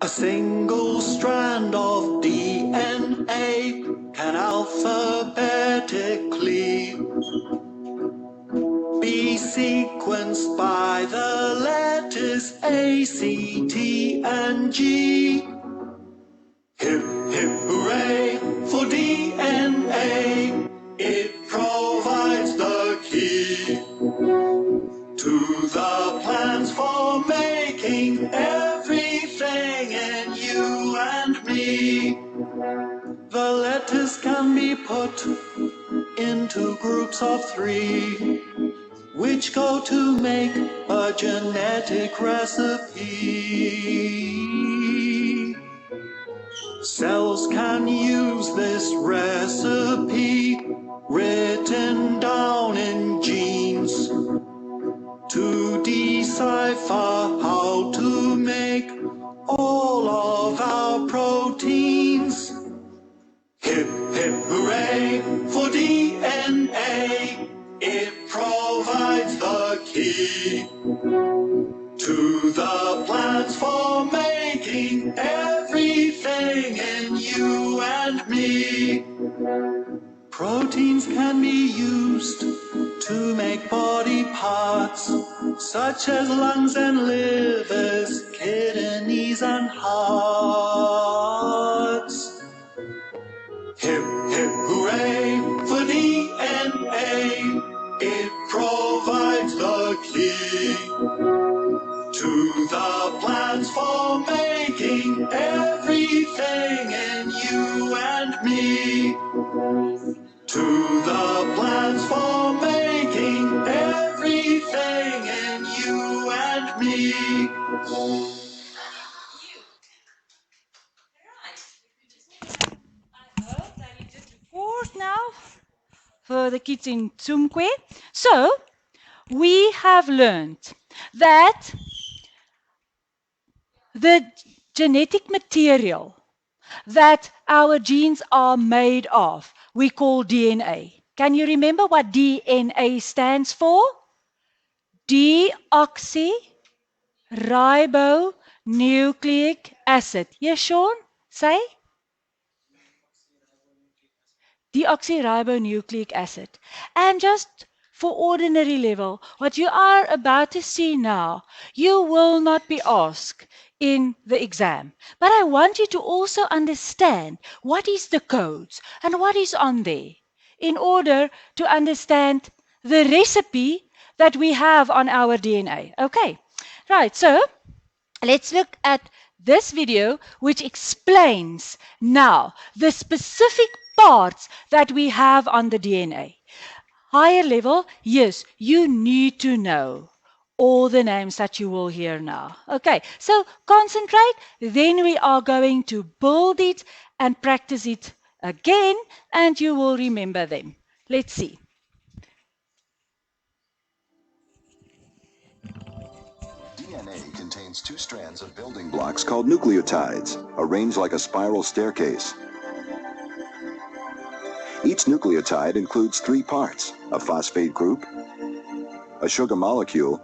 A single strand of DNA can alphabetically be sequenced by the letters A, C, T, and G. Hip, hip, hooray for DNA. It provides the key to the plans for making everything in you and me. The letters can be put into groups of 3, which go to make a genetic recipe. Cells can use this recipe written down in genes to decipher how to make all of our proteins. Hip, hip, hooray for DNA. It provides the key to the plans for making everything in you and me. Proteins can be used to make body parts, such as lungs and livers, kidneys and hearts. Hip, hip, hooray for DNA. It provides the key to the plans for making everything in you and me. To the plans for making everything in you and me. Fourth now for the kids in Tsumkwe. So we have learned that the genetic material that our genes are made of, we call DNA. Can you remember what DNA stands for? Deoxyribonucleic acid. Yes, Sean? Say? Deoxyribonucleic acid. And just for ordinary level, what you are about to see now, you will not be asked in the exam. But I want you to also understand what is the codes and what is on there in order to understand the recipe that we have on our DNA. Okay, right, so let's look at this video which explains now the specific parts that we have on the DNA. Higher level, yes, you need to know all the names that you will hear now. Okay, so concentrate, then we are going to build it and practice it again, and you will remember them. Let's see. DNA contains 2 strands of building blocks called nucleotides, arranged like a spiral staircase. Each nucleotide includes 3 parts, a phosphate group, a sugar molecule,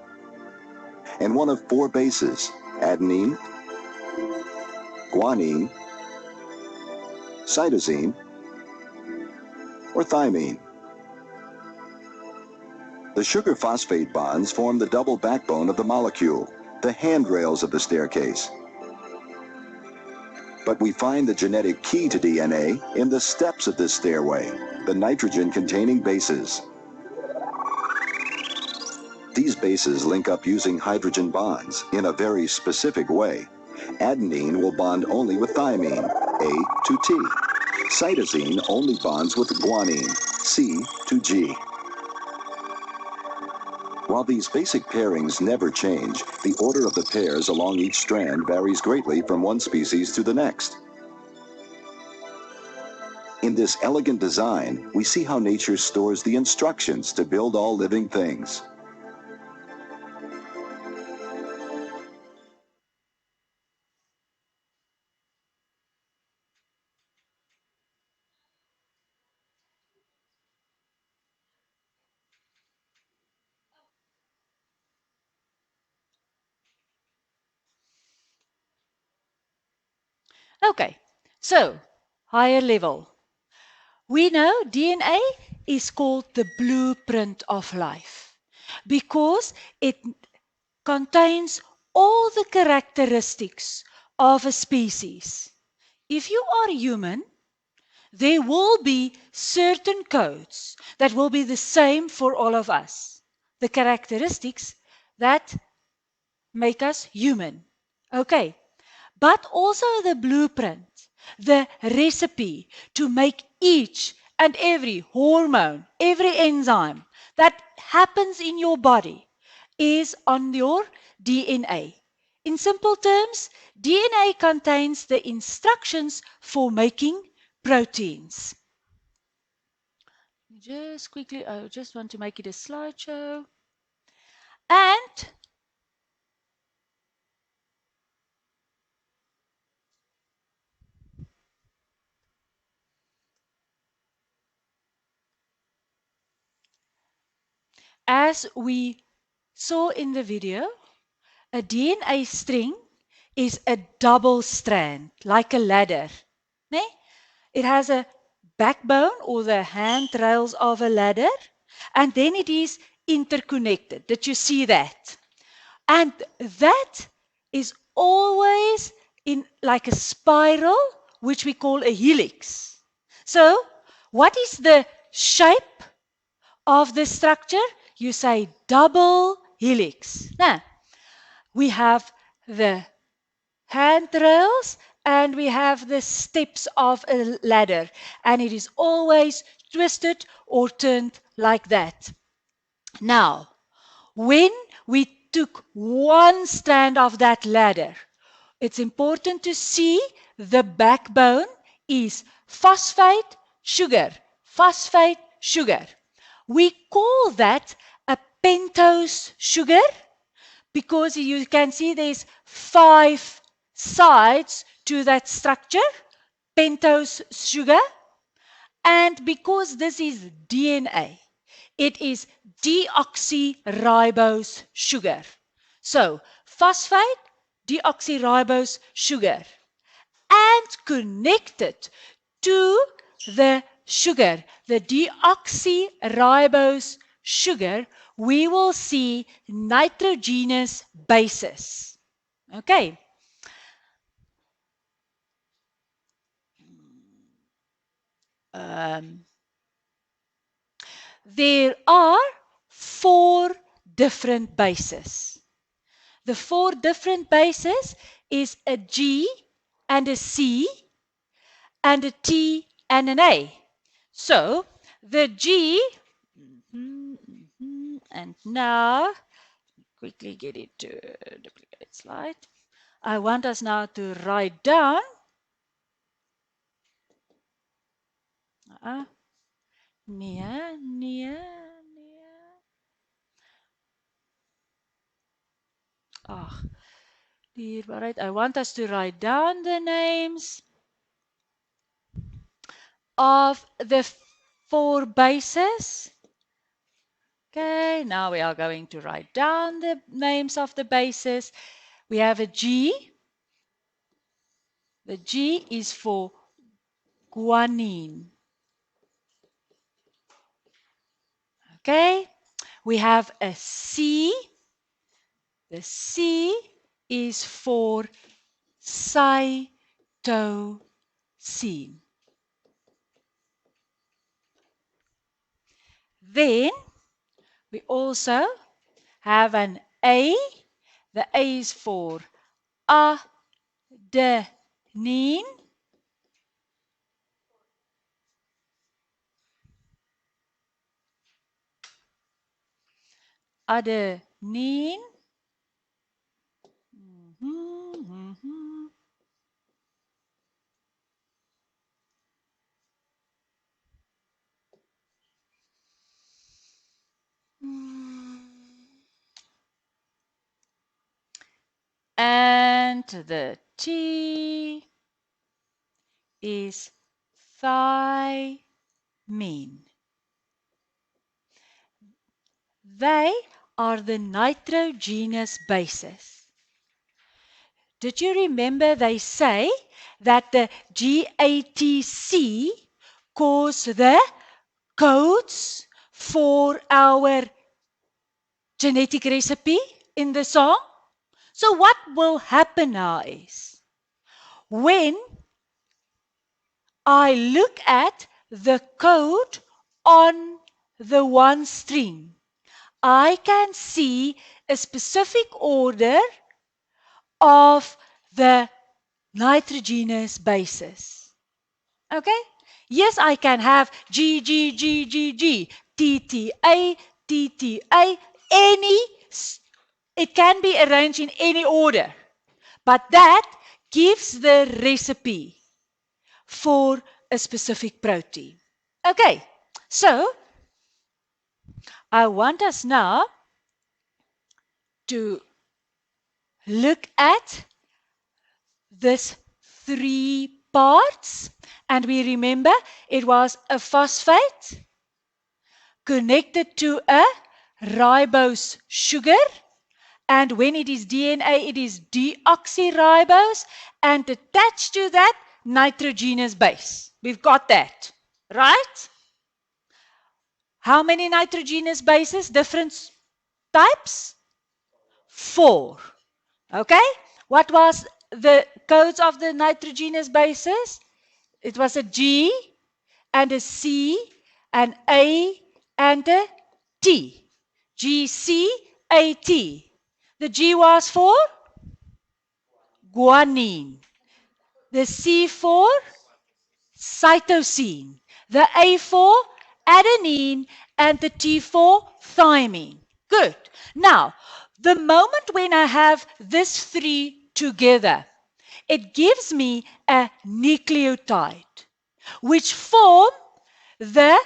and one of 4 bases, adenine, guanine, cytosine, or thymine. The sugar phosphate bonds form the double backbone of the molecule, the handrails of the staircase. But we find the genetic key to DNA in the steps of this stairway, the nitrogen-containing bases. These bases link up using hydrogen bonds in a very specific way. Adenine will bond only with thymine, A to T. Cytosine only bonds with guanine, C to G. While these basic pairings never change, the order of the pairs along each strand varies greatly from one species to the next. In this elegant design, we see how nature stores the instructions to build all living things. Okay, so higher level. We know DNA is called the blueprint of life because it contains all the characteristics of a species. If you are human, there will be certain codes that will be the same for all of us. The characteristics that make us human. Okay. But also the blueprint, the recipe to make each and every hormone, every enzyme that happens in your body is on your DNA. In simple terms, DNA contains the instructions for making proteins. Just quickly, I just want to make it a slideshow. And as we saw in the video, a DNA string is a double strand, like a ladder. Nee? It has a backbone or the handrails of a ladder, and then it is interconnected. Did you see that? And that is always in like a spiral, which we call a helix. So, what is the shape of the structure? You say double helix. Now, we have the handrails and we have the steps of a ladder, and it is always twisted or turned like that. Now, when we took one strand of that ladder, it's important to see the backbone is phosphate sugar. Phosphate sugar. We call that a pentose sugar because you can see there's 5 sides to that structure, pentose sugar. And because this is DNA, it is deoxyribose sugar. So, phosphate, deoxyribose sugar. And connected to the sugar, the deoxyribose sugar, we will see nitrogenous bases. Okay. There are 4 different bases. The 4 different bases is a G and a C and a T and an A. So the G, and now quickly get it to duplicate slide. I want us now to write down. Nee, nee, nee. Dierbaarheid. I want us to write down the names of the 4 bases. Okay, now we are going to write down the names of the bases. We have a G. The G is for guanine. Okay, we have a C. The C is for cytosine. Then we also have an A. The A is for adenine. Adenine. And the T is thymine. They are the nitrogenous bases. Did you remember they say that the GATC cause the codes for our genetic recipe in the song? So what will happen now is, when I look at the code on the one string, I can see a specific order of the nitrogenous bases. Okay? Yes, I can have G, G, G, G, G, T, T, A, T, T, A, any, it can be arranged in any order. But that gives the recipe for a specific protein. Okay, so I want us now to look at this three parts. And we remember it was a phosphate connected to a ribose sugar. And when it is DNA, it is deoxyribose. And attached to that, nitrogenous base. We've got that, right? How many nitrogenous bases? Different types? 4. Okay? What was the codes of the nitrogenous bases? It was a G and a C, an A and a T. GCAT. The G was for guanine. The C for cytosine. The A for adenine, and the T for thymine. Good. Now, the moment when I have these three together, it gives me a nucleotide, which form the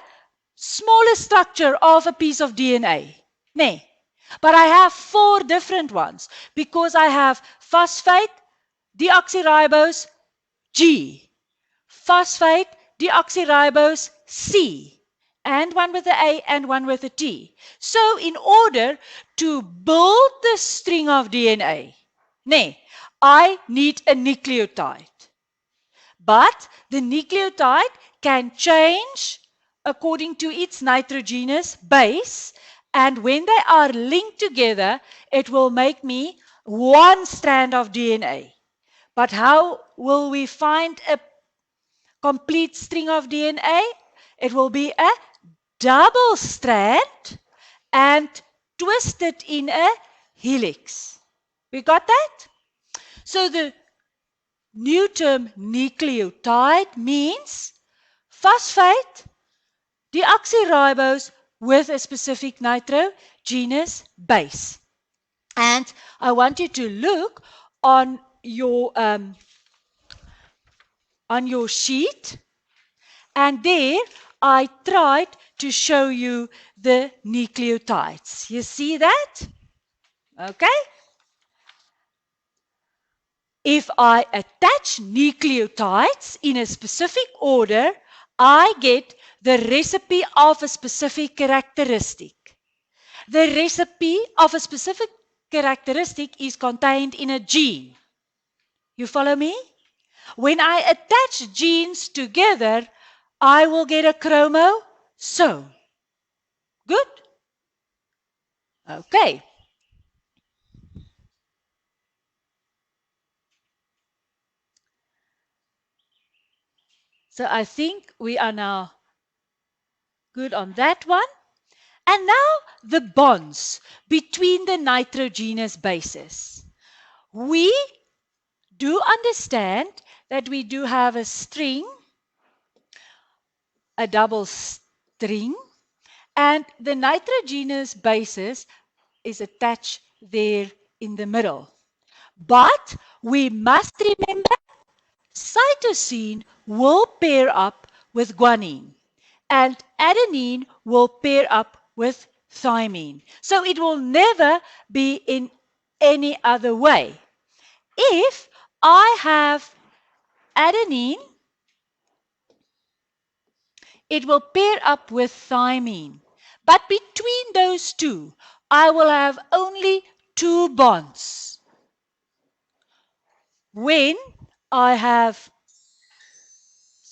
smallest structure of a piece of DNA. Nee. But I have 4 different ones because I have phosphate, deoxyribose, G, phosphate, deoxyribose, C, and one with the A and one with the T. So in order to build the string of DNA, I need a nucleotide. But the nucleotide can change according to its nitrogenous base, and when they are linked together, it will make me one strand of DNA. But how will we find a complete string of DNA? It will be a double strand and twisted in a helix. We got that? So the new term nucleotide means phosphate deoxyribose with a specific nitrogenous base. And I want you to look on your sheet, and there I tried to show you the nucleotides. You see that? Okay? If I attach nucleotides in a specific order, I get the recipe of a specific characteristic. The recipe of a specific characteristic is contained in a gene. You follow me? When I attach genes together, I will get a chromosome. Good? Okay. So I think we are now good on that one. And now the bonds between the nitrogenous bases. We do understand that we do have a string, a double string, and the nitrogenous bases is attached there in the middle. But we must remember cytosine will pair up with guanine, and adenine will pair up with thymine. So it will never be in any other way. If I have adenine, it will pair up with thymine. But between those two, I will have only 2 bonds. when I have,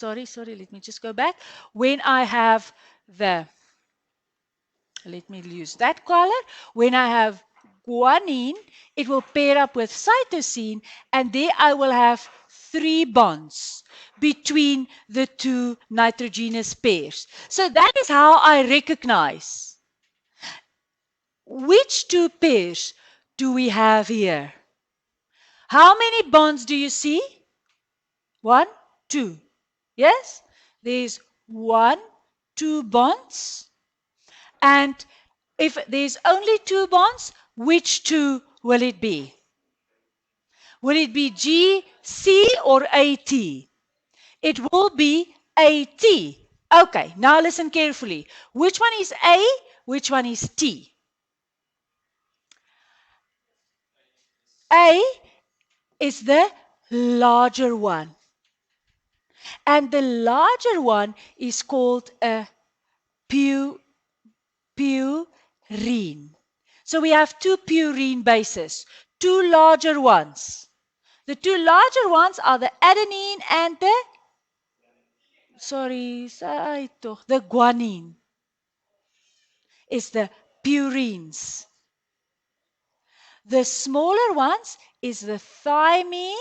let me just go back. When I have the, let me use that color. When I have guanine, it will pair up with cytosine, and there I will have 3 bonds between the 2 nitrogenous pairs. So that is how I recognize which 2 pairs do we have here. How many bonds do you see? 1, 2. Yes? There's 1, 2 bonds. And if there's only 2 bonds, which 2 will it be? Will it be G, C, or AT? It will be AT. Okay, now listen carefully. Which one is A? Which one is T? A is the larger one. And the larger one is called a purine. So we have 2 purine bases, 2 larger ones. The 2 larger ones are the adenine and the, the guanine is the purines. The smaller ones is the thymine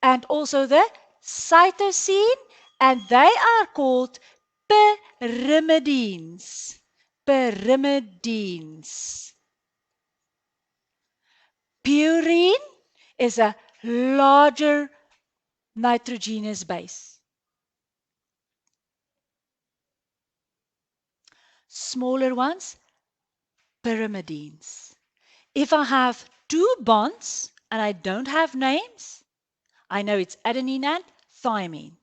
and also the cytosine, and they are called pyrimidines. Pyrimidines. Purine is a larger nitrogenous base. Smaller ones, pyrimidines. If I have 2 bonds and I don't have names, I know it's adenine and thymine.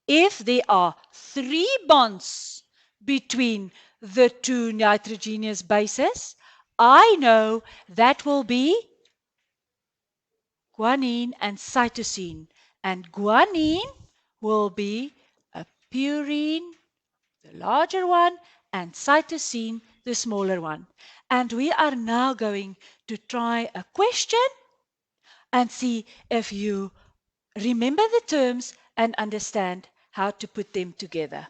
If there are 3 bonds between the 2 nitrogenous bases, I know that will be guanine and cytosine. And guanine will be a purine, the larger one, and cytosine, the smaller one. And we are now going to try a question and see if you remember the terms and understand how to put them together.